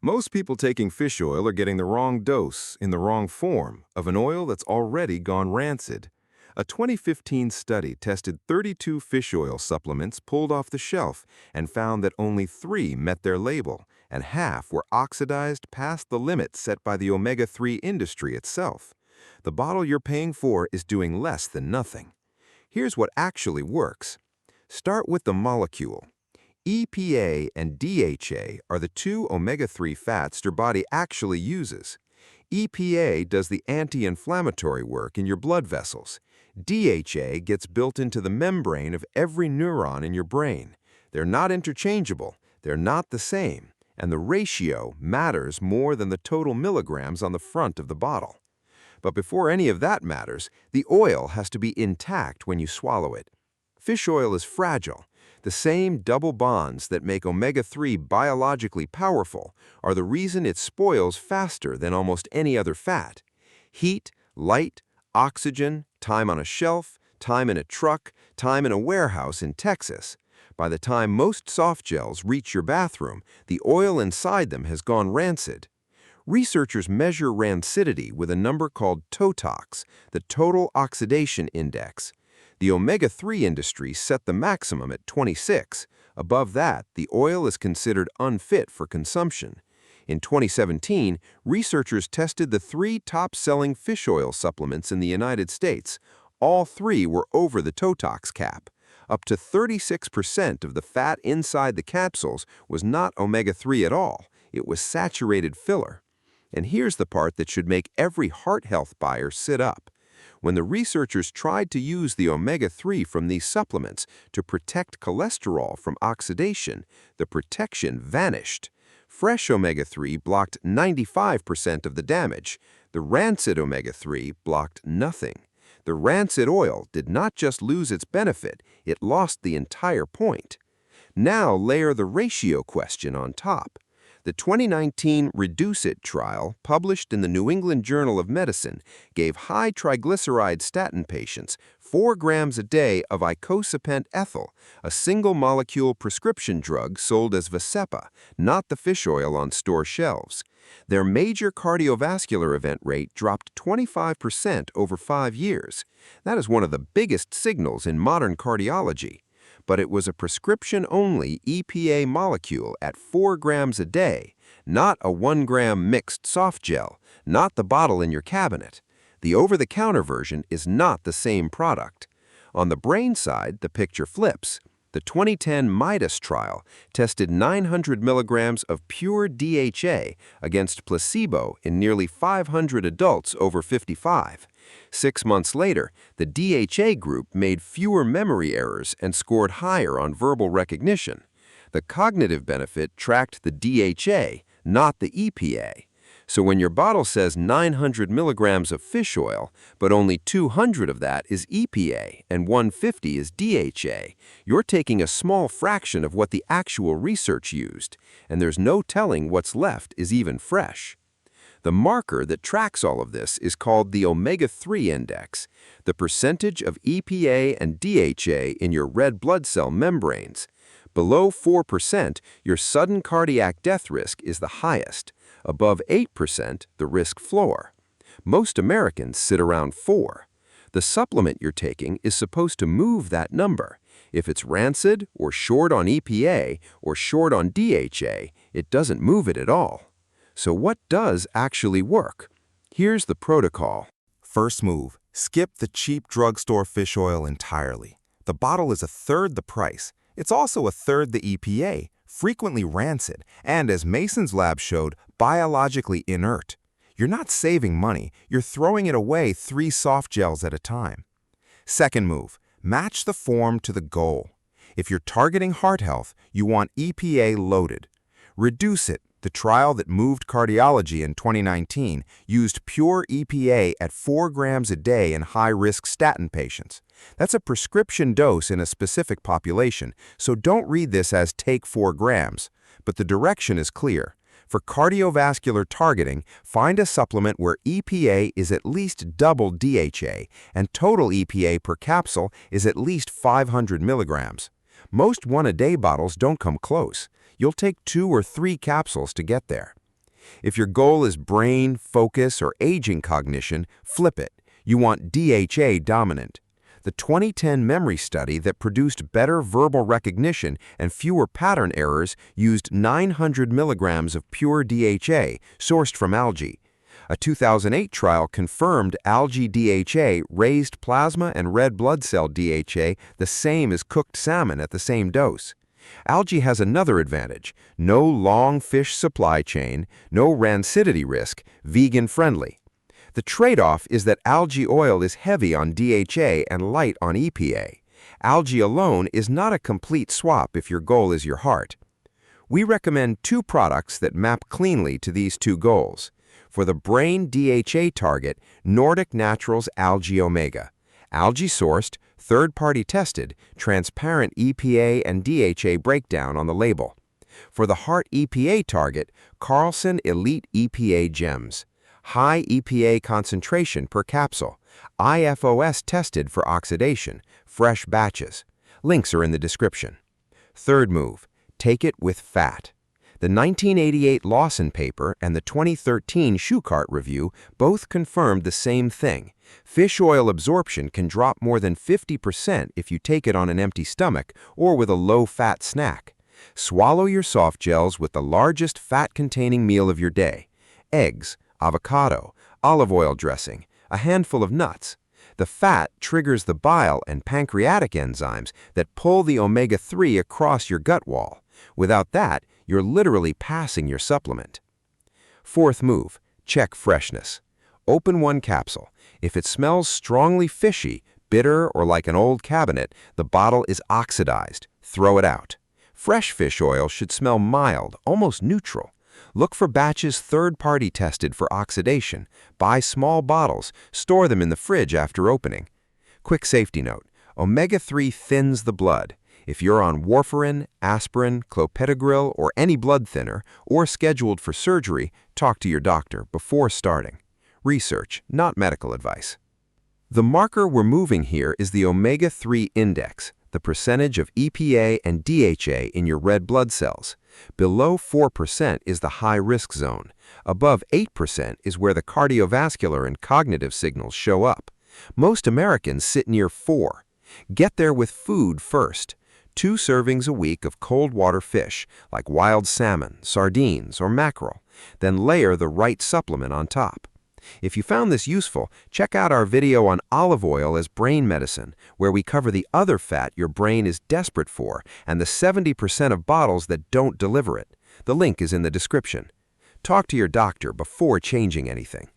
Most people taking fish oil are getting the wrong dose, in the wrong form, of an oil that's already gone rancid. A 2015 study tested 32 fish oil supplements pulled off the shelf and found that only 3 met their label, and half were oxidized past the limit set by the omega-3 industry itself. The bottle you're paying for is doing less than nothing. Here's what actually works. Start with the molecule. EPA and DHA are the 2 omega-3 fats your body actually uses. EPA does the anti-inflammatory work in your blood vessels. DHA gets built into the membrane of every neuron in your brain. They're not interchangeable, they're not the same, and the ratio matters more than the total milligrams on the front of the bottle. But before any of that matters, the oil has to be intact when you swallow it. Fish oil is fragile. The same double bonds that make omega-3 biologically powerful are the reason it spoils faster than almost any other fat. Heat, light, oxygen, time on a shelf, time in a truck, time in a warehouse in Texas. By the time most soft gels reach your bathroom, the oil inside them has gone rancid. Researchers measure rancidity with a number called TOTOX, the Total Oxidation Index. The omega-3 industry set the maximum at 26. Above that, the oil is considered unfit for consumption. In 2017, researchers tested the 3 top-selling fish oil supplements in the United States. All 3 were over the TOTOX cap. Up to 36% of the fat inside the capsules was not omega-3 at all. It was saturated filler. And here's the part that should make every heart health buyer sit up. When the researchers tried to use the omega-3 from these supplements to protect cholesterol from oxidation, the protection vanished. Fresh omega-3 blocked 95% of the damage. The rancid omega-3 blocked nothing. The rancid oil did not just lose its benefit, it lost the entire point. Now layer the ratio question on top. The 2019 Reduce It trial, published in the New England Journal of Medicine, gave high triglyceride statin patients 4 grams a day of icosapent ethyl, a single-molecule prescription drug sold as Vascepa, not the fish oil on store shelves. Their major cardiovascular event rate dropped 25% over 5 years. That is one of the biggest signals in modern cardiology. But it was a prescription-only EPA molecule at 4 grams a day, not a 1-gram mixed soft gel, not the bottle in your cabinet. The over-the-counter version is not the same product. On the brain side, the picture flips. The 2010 MIDAS trial tested 900 milligrams of pure DHA against placebo in nearly 500 adults over 55. 6 months later, the DHA group made fewer memory errors and scored higher on verbal recognition. The cognitive benefit tracked the DHA, not the EPA. So when your bottle says 900 milligrams of fish oil, but only 200 of that is EPA and 150 is DHA, you're taking a small fraction of what the actual research used, and there's no telling what's left is even fresh. The marker that tracks all of this is called the omega-3 index, the percentage of EPA and DHA in your red blood cell membranes. Below 4%, your sudden cardiac death risk is the highest. Above 8%, the risk floor. Most Americans sit around 4. The supplement you're taking is supposed to move that number. If it's rancid, or short on EPA, or short on DHA, it doesn't move it at all. So what does actually work? Here's the protocol. First move, skip the cheap drugstore fish oil entirely. The bottle is 1/3 the price. It's also 1/3 the EPA, frequently rancid, and as Mason's lab showed, biologically inert. You're not saving money, you're throwing it away 3 soft gels at a time. Second move, match the form to the goal. If you're targeting heart health, you want EPA loaded. Reduce It, the trial that moved cardiology in 2019, used pure EPA at 4 grams a day in high-risk statin patients. That's a prescription dose in a specific population, so don't read this as take 4 grams. But the direction is clear. For cardiovascular targeting, find a supplement where EPA is at least double DHA and total EPA per capsule is at least 500 milligrams. Most one-a-day bottles don't come close. You'll take 2 or 3 capsules to get there. If your goal is brain, focus, or aging cognition, flip it. You want DHA dominant. The 2010 memory study that produced better verbal recognition and fewer pattern errors used 900 milligrams of pure DHA sourced from algae. A 2008 trial confirmed algae DHA raised plasma and red blood cell DHA the same as cooked salmon at the same dose. Algae has another advantage: no long fish supply chain, no rancidity risk, vegan-friendly. The trade-off is that algae oil is heavy on DHA and light on EPA. Algae alone is not a complete swap if your goal is your heart. We recommend two products that map cleanly to these two goals. For the brain DHA target, Nordic Naturals Algae Omega. Algae-sourced, third-party tested, transparent EPA and DHA breakdown on the label. For the heart EPA target, Carlson Elite EPA Gems. High EPA concentration per capsule. IFOS tested for oxidation. Fresh batches. Links are in the description. Third move, take it with fat. The 1988 Lawson paper and the 2013 Shukart review both confirmed the same thing. Fish oil absorption can drop more than 50% if you take it on an empty stomach or with a low-fat snack. Swallow your soft gels with the largest fat-containing meal of your day. Eggs, avocado, olive oil dressing, a handful of nuts. The fat triggers the bile and pancreatic enzymes that pull the omega-3 across your gut wall. Without that, you're literally passing your supplement. Fourth move, check freshness. Open one capsule. If it smells strongly fishy, bitter, or like an old cabinet, the bottle is oxidized. Throw it out. Fresh fish oil should smell mild, almost neutral. Look for batches third-party tested for oxidation. Buy small bottles. Store them in the fridge after opening. Quick safety note, omega-3 thins the blood. If you're on warfarin, aspirin, clopidogrel, or any blood thinner, or scheduled for surgery, talk to your doctor before starting. Research, not medical advice. The marker we're moving here is the omega-3 index, the percentage of EPA and DHA in your red blood cells. Below 4% is the high-risk zone. Above 8% is where the cardiovascular and cognitive signals show up. Most Americans sit near 4. Get there with food first. 2 servings a week of cold water fish, like wild salmon, sardines, or mackerel. Then layer the right supplement on top. If you found this useful, check out our video on olive oil as brain medicine, where we cover the other fat your brain is desperate for and the 70% of bottles that don't deliver it. The link is in the description. Talk to your doctor before changing anything.